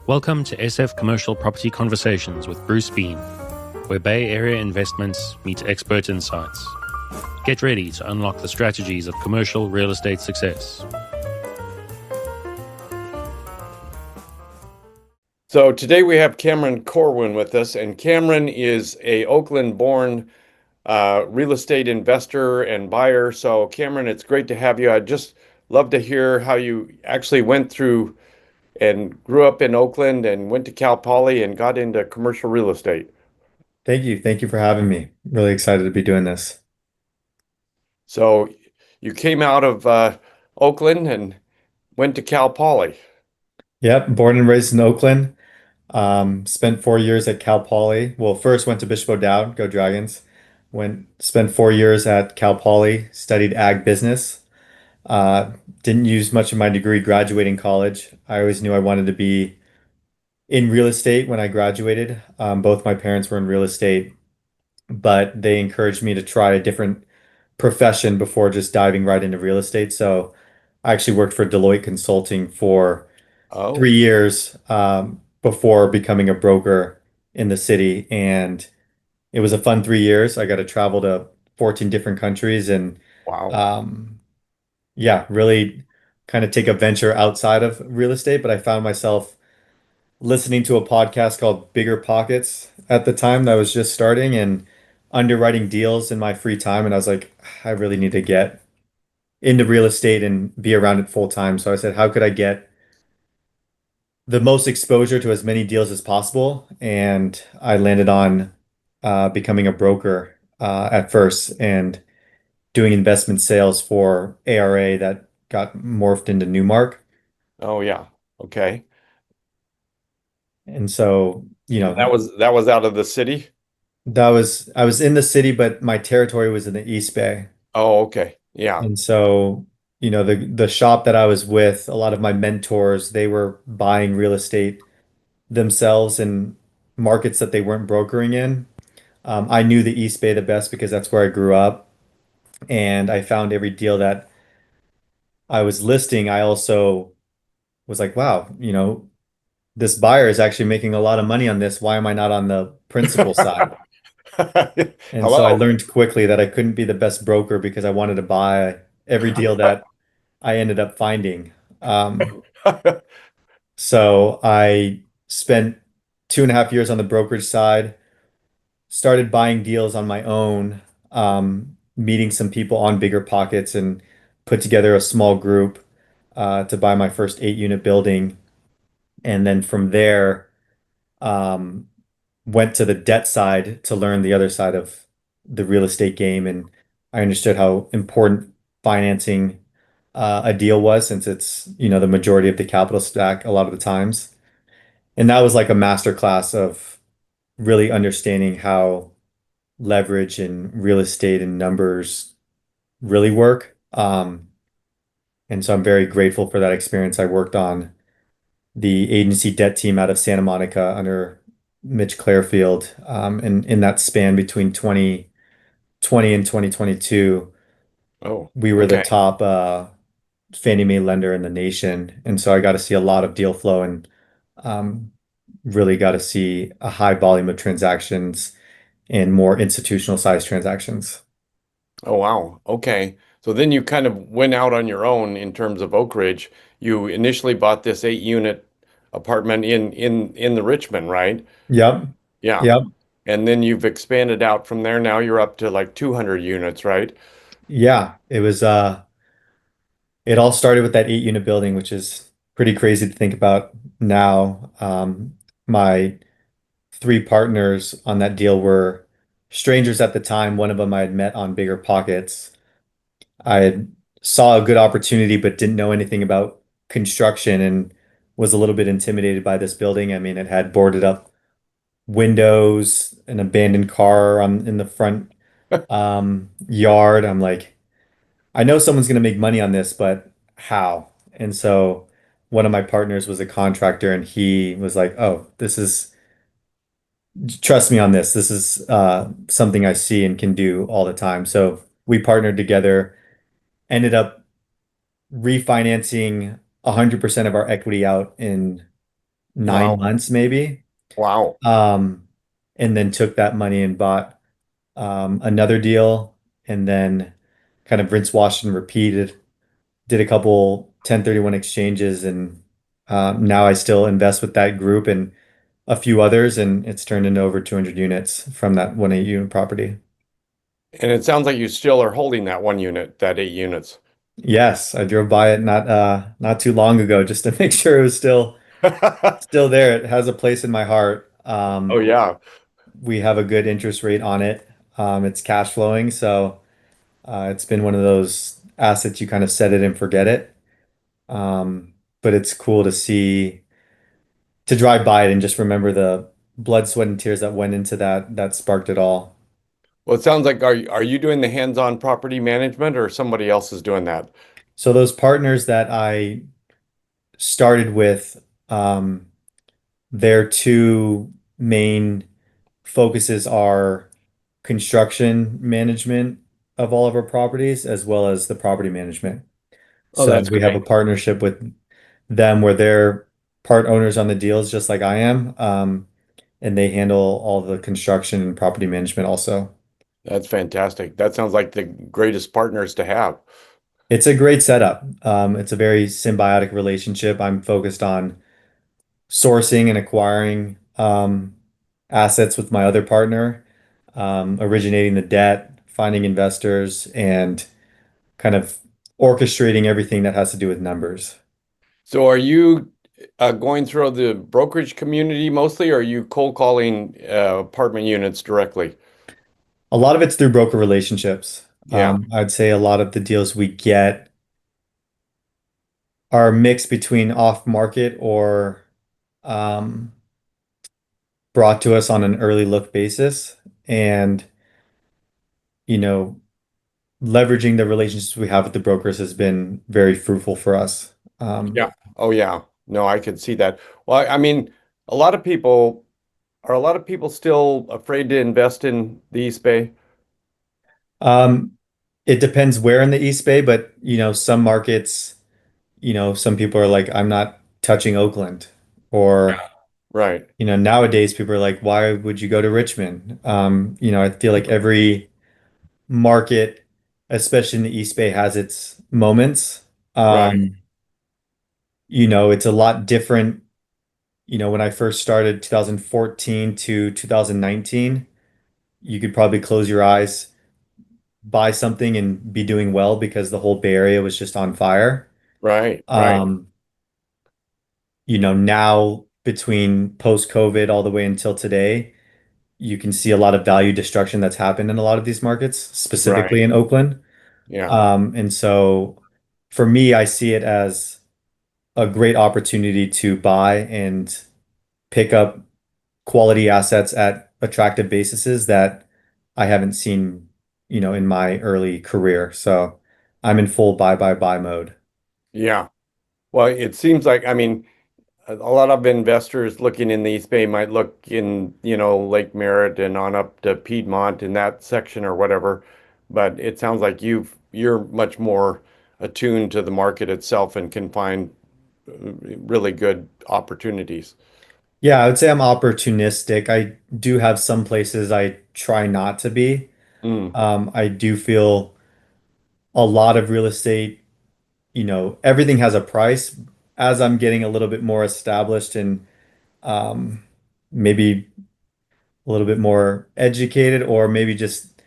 Welcome to SF Commercial Property Conversations with Bruce Bean, where Bay Area investments meet expert insights. Get ready to unlock the strategies of commercial real estate success. So today we have Cameron Corwin with us, and Cameron is a Oakland-born real estate investor and buyer. So Cameron, it's great to have you. I'd just love to hear how you actually went through and grew up in Oakland and went to Cal Poly and got into commercial real estate. Thank you. Thank you for having me. Really excited to be doing this. So you came out of Oakland and went to Cal Poly. Yep, born and raised in Oakland. Spent 4 years at Cal Poly. Well, first went to Bishop O'Dowd, go Dragons. Spent 4 years at Cal Poly, studied ag business. Uh, didn't use much of my degree graduating college. I always knew I wanted to be in real estate when I graduated. Both my parents were in real estate, but they encouraged me to try a different profession before just diving right into real estate. So I actually worked for Deloitte Consulting for Oh, 3 years before becoming a broker in the city. And it was a fun 3 years. I got to travel to 14 different countries and wow. um, yeah, really kind of take a venture outside of real estate. But I found myself listening to a podcast called Bigger Pockets at the time that was just starting and underwriting deals in my free time. And I was like, I really need to get into real estate and be around it full time. So I said, how could I get the most exposure to as many deals as possible? And I landed on becoming a broker at first and doing investment sales for ARA that got morphed into Newmark. Oh yeah. Okay. And so, And that was out of the city? that was I was in the city, but my territory was in the East Bay. Oh, okay. Yeah. And so, the shop that I was with, a lot of my mentors, they were buying real estate themselves in markets that they weren't brokering in. I knew the East Bay the best because that's where I grew up, and I found every deal that I was listing. I also was like, wow, this buyer is actually making a lot of money on this. Why am I not on the principal side? And so I Hello. learned quickly that I couldn't be the best broker because I wanted to buy every deal that I ended up finding. So I spent 2.5 years on the brokerage side, started buying deals on my own, meeting some people on Bigger Pockets, and put together a small group to buy my first 8 unit building. And then from there, um, went to the debt side to learn the other side of the real estate game. And I understood how important financing a deal was since it's, the majority of the capital stack a lot of the times. And that was like a master class of really understanding how leverage and real estate and numbers really work. And so I'm very grateful for that experience. I worked on the agency debt team out of Santa Monica under Mitch Clairfield. And in that span between 2020 and 2022, Oh, we were the okay. top Fannie Mae lender in the nation. And so I got to see a lot of deal flow and um, really got to see a high volume of transactions and more institutional size transactions. Oh, wow. Okay. So then you kind of went out on your own in terms of OakRidge. You initially bought this 8 unit apartment in the Richmond, right? Yep. Yeah. Yep. And then you've expanded out from there. Now you're up to like 200 units, right? Yeah. It all started with that 8 unit building, which is pretty crazy to think about now. My three partners on that deal were strangers at the time. One of them I had met on Bigger Pockets. Saw a good opportunity, but didn't know anything about construction and was a little bit intimidated by this building. I mean, it had boarded up windows, an abandoned car in the front yard. I'm like, I know someone's going to make money on this, but how? And so one of my partners was a contractor, and he was like, "Oh, trust me on this. This is something I see and can do all the time." So we partnered together, ended up refinancing 100% of our equity out in nine Wow. months maybe. Wow. Um, and then took that money and bought another deal, and then kind of rinse, wash, and repeated. Did a couple 1031 exchanges, and now I still invest with that group and a few others, and it's turned into over 200 units from that one 8 unit property. And it sounds like you still are holding that one unit, that 8 units. Yes, I drove by it not too long ago just to make sure it was still there. It has a place in my heart. Oh yeah. We have a good interest rate on it. It's cash flowing, so it's been one of those assets you kind of set it and forget it. But it's cool to drive by it and just remember the blood, sweat, and tears that went into that sparked it all. Well, it sounds like are you doing the hands-on property management or somebody else is doing that? So those partners that I started with, their two main focuses are construction management of all of our properties as well as the property management. Oh, So that's we have a great. partnership with them where they're part owners on the deals just like I am. And they handle all the construction and property management also. That's fantastic. That sounds like the greatest partners to have. It's a great setup. It's a very symbiotic relationship. I'm focused on sourcing and acquiring assets with my other partner, originating the debt, finding investors, and kind of orchestrating everything that has to do with numbers. So are you going through the brokerage community mostly, or are you cold calling apartment units directly? A lot of it's through broker relationships. Yeah, I'd say a lot of the deals we get are a mix between off market or um, brought to us on an early look basis. And, you know, leveraging the relationships we have with the brokers has been very fruitful for us. yeah. Oh yeah. No, I could see that. Well, I mean, a lot of people are a lot of people still afraid to invest in the East Bay? Um, it depends where in the East Bay, but some markets, some people are like, I'm not touching Oakland. Or, Right, nowadays people are like, why would you go to Richmond? I feel like every market, especially in the East Bay, has its moments. right, It's a lot different. When I first started 2014 to 2019, you could probably close your eyes, buy something and be doing well because the whole Bay Area was just on fire. right. Um, now between post-COVID all the way until today, you can see a lot of value destruction that's happened in a lot of these markets, specifically Right. in Oakland. Yeah. And so for me, I see it as a great opportunity to buy and pick up quality assets at attractive bases that I haven't seen, in my early career. So I'm in full buy mode. Yeah. Well, it seems like, I mean, a lot of investors looking in the East Bay might look in, Lake Merritt and on up to Piedmont in that section or whatever. But it sounds like you're much more attuned to the market itself and can find really good opportunities. Yeah, I would say I'm opportunistic. I do have some places I try not to be. Mm, I do feel a lot of real estate, everything has a price. As I'm getting a little bit more established and um, maybe a little bit more educated, or maybe just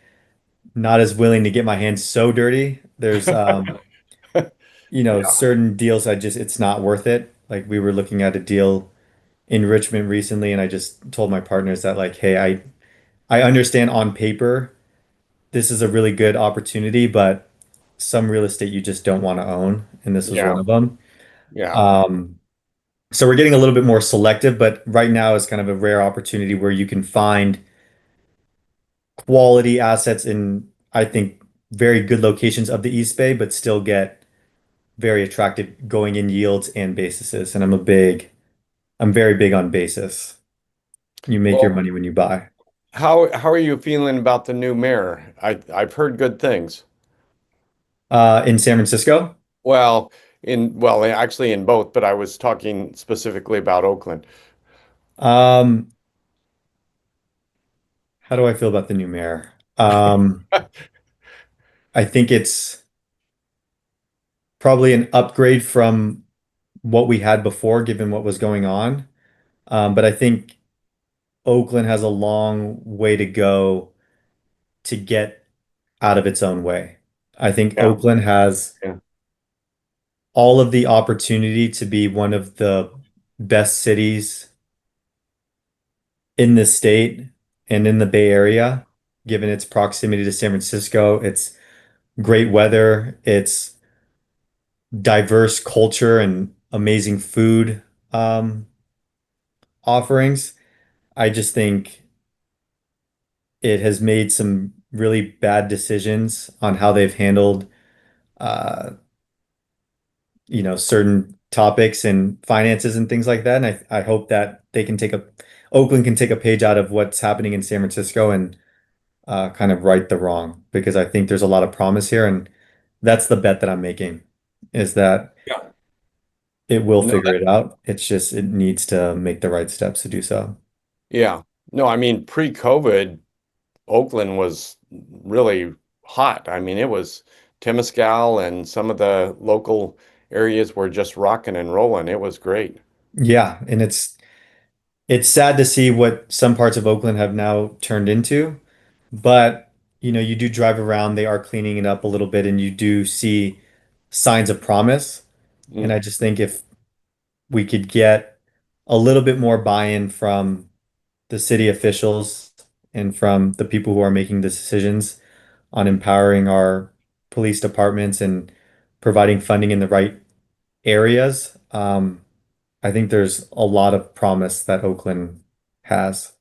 not as willing to get my hands so dirty, there's yeah, certain deals it's not worth it. Like we were looking at a deal in Richmond recently, and I just told my partners that like, hey, I understand on paper this is a really good opportunity, but some real estate you just don't want to own, and this was one yeah, of them. yeah, Um, so we're getting a little bit more selective, but right now is kind of a rare opportunity where you can find quality assets in, I think, very good locations of the East Bay, but still get very attractive going in yields and bases. And I'm very big on basis. You make your well, money when you buy. how are you feeling about the new mayor? I've heard good things. In San Francisco, Well, well, actually in both, but I was talking specifically about Oakland. Um, how do I feel about the new mayor? I think it's probably an upgrade from what we had before, given what was going on. But I think Oakland has a long way to go to get out of its own way. I think Yeah, Oakland has yeah, all of the opportunity to be one of the best cities in this state and in the Bay Area, given its proximity to San Francisco, its great weather, its diverse culture and amazing food offerings. I just think it has made some really bad decisions on how they've handled uh, certain topics and finances and things like that. And I hope that Oakland can take a page out of what's happening in San Francisco and kind of right the wrong, because I think there's a lot of promise here. And that's the bet that I'm making, is that yeah. it will No, figure it out. It's just, it needs to make the right steps to do so. yeah. No, I mean, pre-COVID, Oakland was really hot. I mean, it was Temescal and some of the local areas were just rocking and rolling. It was great. Yeah, and it's sad to see what some parts of Oakland have now turned into, but you do drive around, they are cleaning it up a little bit, and you do see signs of promise. And Mm, I just think if we could get a little bit more buy-in from the city officials and from the people who are making the decisions on empowering our police departments and providing funding in the right areas, I think there's a lot of promise that Oakland has.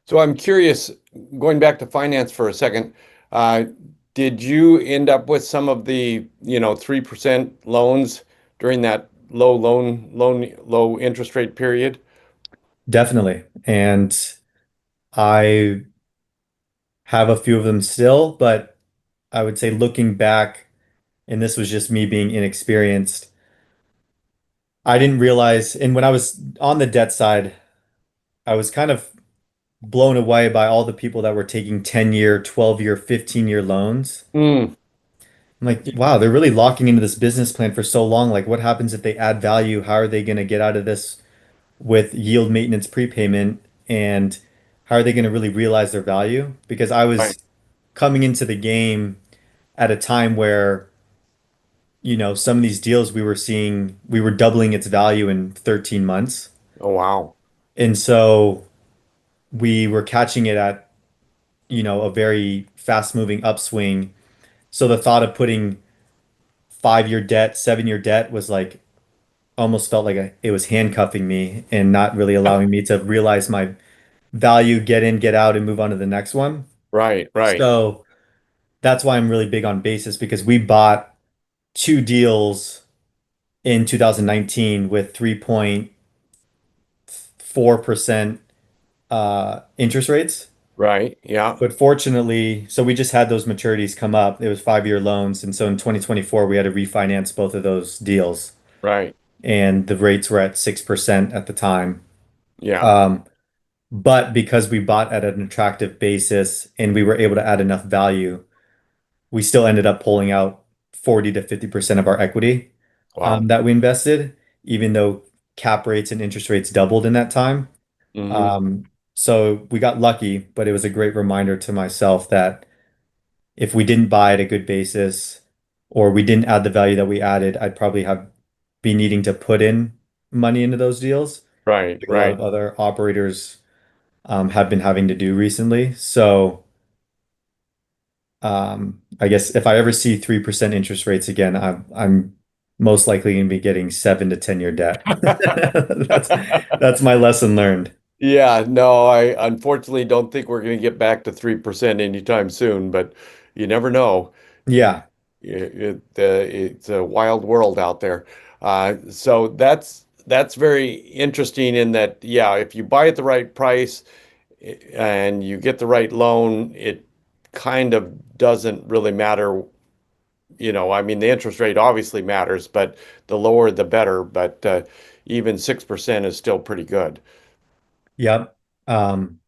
So I'm curious, going back to finance for a second, uh, did you end up with some of the, 3% loans during that low interest rate period? Definitely. And I have a few of them still, but I would say looking back, and this was just me being inexperienced, I didn't realize, and when I was on the debt side, I was kind of blown away by all the people that were taking 10-year, 12-year, 15-year loans. Mm, I'm like, wow, they're really locking into this business plan for so long. Like, what happens if they add value? How are they going to get out of this with yield maintenance prepayment? And how are they going to really realize their value? Because I right. was coming into the game at a time where, some of these deals we were seeing, we were doubling its value in 13 months. Oh, wow. And so we were catching it at, a very fast moving upswing. So the thought of putting 5-year debt, 7-year debt was like almost felt like it was handcuffing me and not really allowing me to realize my value, get in, get out, and move on to the next one. Right, right, So that's why I'm really big on basis, because we bought two deals in 2019 with 3.4% interest rates. right. Yeah, But fortunately, so we just had those maturities come up. It was 5-year loans. And so in 2024, we had to refinance both of those deals. right. And the rates were at 6% at the time. Yeah, Um, but because we bought at an attractive basis and we were able to add enough value, we still ended up pulling out 40 to 50% of our equity wow. that we invested, even though cap rates and interest rates doubled in that time. Hmm. So we got lucky, but it was a great reminder to myself that if we didn't buy at a good basis or we didn't add the value that we added, I'd probably have be needing to put in money into those deals, Right, like a lot right. of other operators have been having to do recently. So I guess if I ever see 3% interest rates again, I'm most likely going to be getting 7 to 10-year debt. That's my lesson learned. Yeah, no, I unfortunately don't think we're going to get back to 3% anytime soon, but you never know. Yeah, It's a wild world out there. So that's very interesting in that, yeah, if you buy at the right price and you get the right loan, it kind of doesn't really matter I mean, the interest rate obviously matters, but the lower the better. But even 6% is still pretty good. Yep. Um,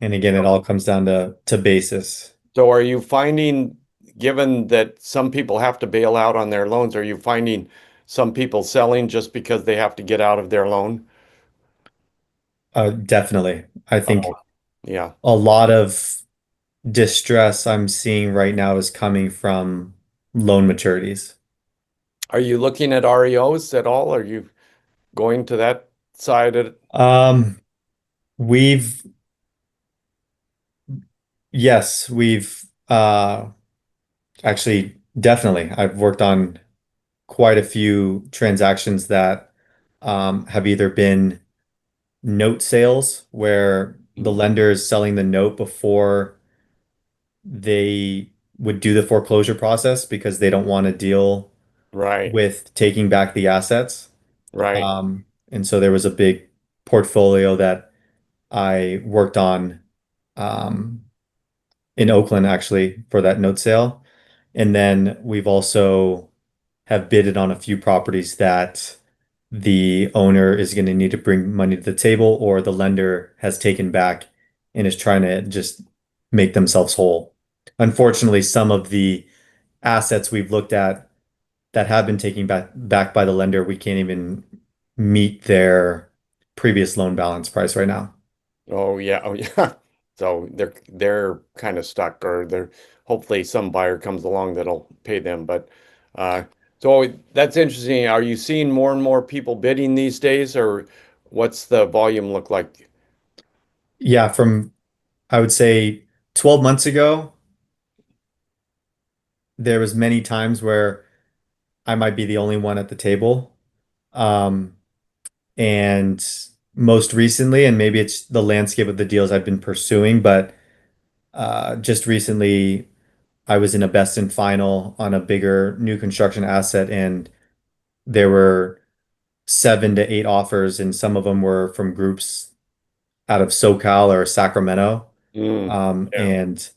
and again, it all comes down to basis. So are you finding, given that some people have to bail out on their loans, are you finding some people selling just because they have to get out of their loan? Definitely. I Oh, think yeah. a lot of distress I'm seeing right now is coming from loan maturities. Are you looking at REOs at all? Are you going to that side of it? Um, we've yes, we've actually definitely. I've worked on quite a few transactions that have either been note sales where the Mm, lender is selling the note before they would do the foreclosure process because they don't want to deal right, with taking back the assets. right. And so there was a big portfolio that I worked on um, in Oakland actually for that note sale. And then we've also have bidded on a few properties that the owner is going to need to bring money to the table or the lender has taken back and is trying to just make themselves whole. Unfortunately, some of the assets we've looked at that have been taken back by the lender, we can't even meet their previous loan balance price right now. Oh yeah, oh yeah. So they're kind of stuck, or they're hopefully some buyer comes along that'll pay them. But uh, so that's interesting. Are you seeing more and more people bidding these days, or what's the volume look like? Yeah, from I would say 12 months ago, there was many times where I might be the only one at the table. Um, and most recently, and maybe it's the landscape of the deals I've been pursuing, but just recently I was in a best and final on a bigger new construction asset, and there were 7 to 8 offers, and some of them were from groups out of SoCal or Sacramento. Mm, yeah, And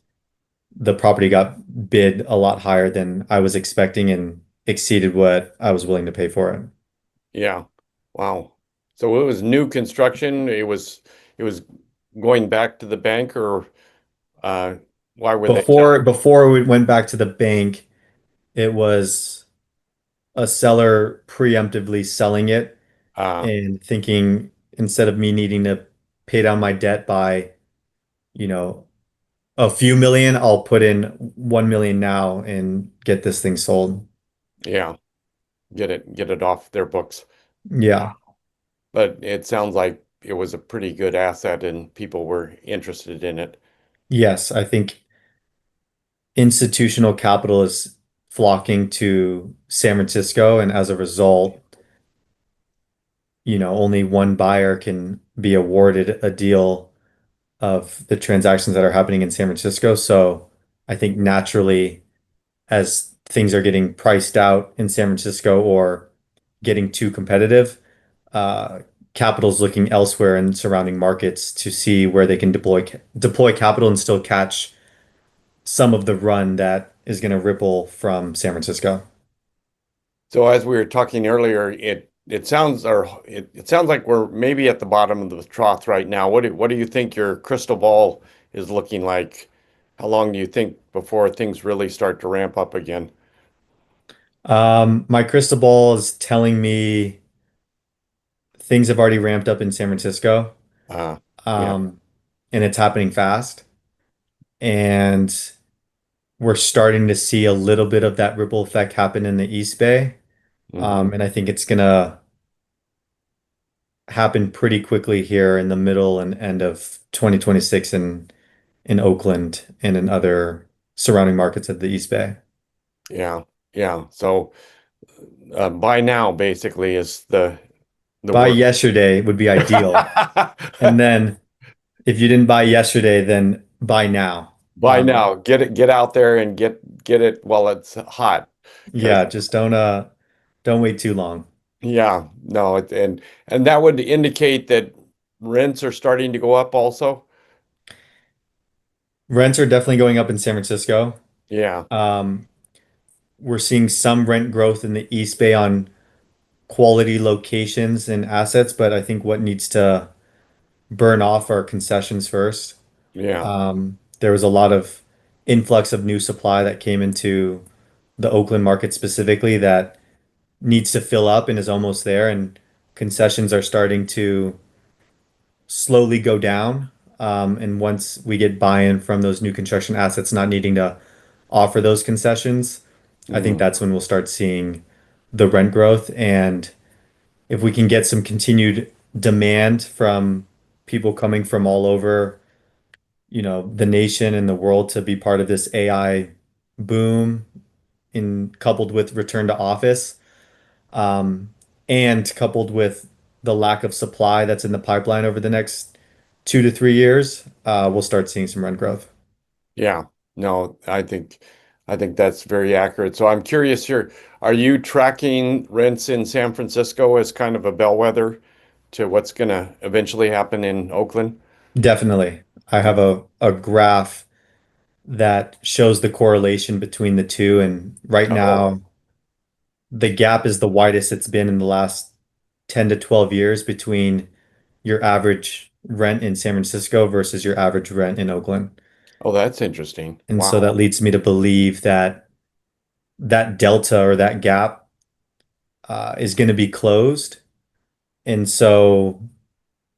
the property got bid a lot higher than I was expecting and exceeded what I was willing to pay for it. yeah. Wow. So it was new construction. It was going back to the bank, or uh, why were they selling? Before we went back to the bank, it was a seller preemptively selling it Uh, and thinking instead of me needing to pay down my debt by, you know, a few million, I'll put in 1 million now and get this thing sold. yeah, get it off their books. Yeah. But it sounds like it was a pretty good asset and people were interested in it. Yes, I think institutional capital is flocking to San Francisco, and as a result, only one buyer can be awarded a deal of the transactions that are happening in San Francisco. So I think naturally, as things are getting priced out in San Francisco or getting too competitive, uh, capital's looking elsewhere in surrounding markets to see where they can deploy capital and still catch some of the run that is going to ripple from San Francisco. So as we were talking earlier, it sounds like we're maybe at the bottom of the trough right now. What do you think your crystal ball is looking like? How long do you think before things really start to ramp up again? My crystal ball is telling me things have already ramped up in San Francisco, Uh, yeah. um, and it's happening fast. And we're starting to see a little bit of that ripple effect happen in the East Bay. Hmm. And I think it's gonna happen pretty quickly here in the middle and end of 2026 in Oakland and in other surrounding markets of the East Bay. Yeah. Yeah. So buy now basically is the Buy word. yesterday would be ideal. And then if you didn't buy yesterday, then buy now. Buy now. Get out there and get it while it's hot. Because Yeah, just don't wait too long. yeah, no, and that would indicate that rents are starting to go up also. Rents are definitely going up in San Francisco. Yeah. Um, we're seeing some rent growth in the East Bay on quality locations and assets, but I think what needs to burn off are concessions first. Yeah. There was a lot of influx of new supply that came into the Oakland market specifically that needs to fill up and is almost there, and concessions are starting to slowly go down. And once we get buy-in from those new construction assets not needing to offer those concessions, I think Hmm. that's when we'll start seeing the rent growth. And if we can get some continued demand from people coming from all over, the nation and the world to be part of this AI boom in coupled with return to office, um, and coupled with the lack of supply that's in the pipeline over the next 2 to 3 years, we'll start seeing some rent growth. Yeah. No, I think that's very accurate. So I'm curious here, are you tracking rents in San Francisco as kind of a bellwether to what's going to eventually happen in Oakland? Definitely. I have a graph that shows the correlation between the two, and right Oh, now the gap is the widest it's been in the last 10 to 12 years between your average rent in San Francisco versus your average rent in Oakland. oh, that's interesting. And so that Wow. leads me to believe that that delta or that gap is going to be closed. And so,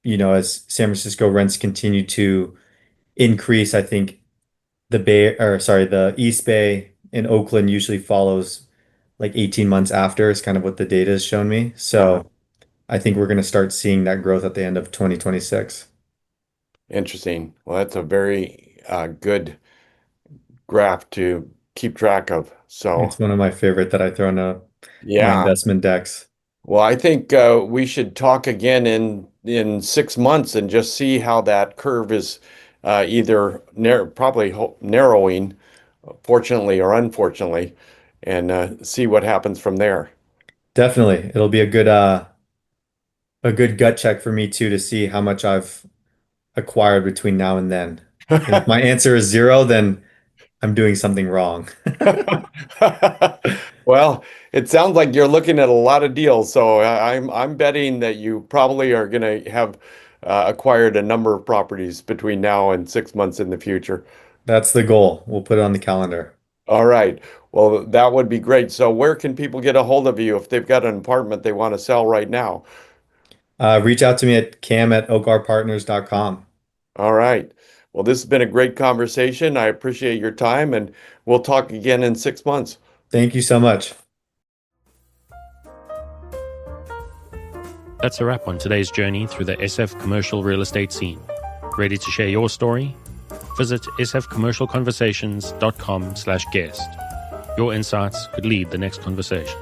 as San Francisco rents continue to increase, I think the East Bay in Oakland usually follows like 18 months after is kind of what the data has shown me. Uh-huh. So I think we're going to start seeing that growth at the end of 2026. Interesting. Well, that's a very good graph to keep track of. It's So, one of my favorite that I throw into my yeah. investment decks. Well, I think we should talk again in 6 months and just see how that curve is either probably narrowing, fortunately or unfortunately, and see what happens from there. Definitely. It'll be a good gut check for me too to see how much I've acquired between now and then. And if my answer is zero, then I'm doing something wrong. Well, it sounds like you're looking at a lot of deals, so I'm betting that you probably are going to have acquired a number of properties between now and 6 months in the future. That's the goal. We'll put it on the calendar. All right. Well, that would be great. So where can people get a hold of you if they've got an apartment they want to sell right now? Reach out to me at cam@okarpartners.com. All right. Well, this has been a great conversation. I appreciate your time, and we'll talk again in 6 months. Thank you so much. That's a wrap on today's journey through the SF commercial real estate scene. Ready to share your story? Visit sfcommercialconversations.com/guest. Your insights could lead the next conversation.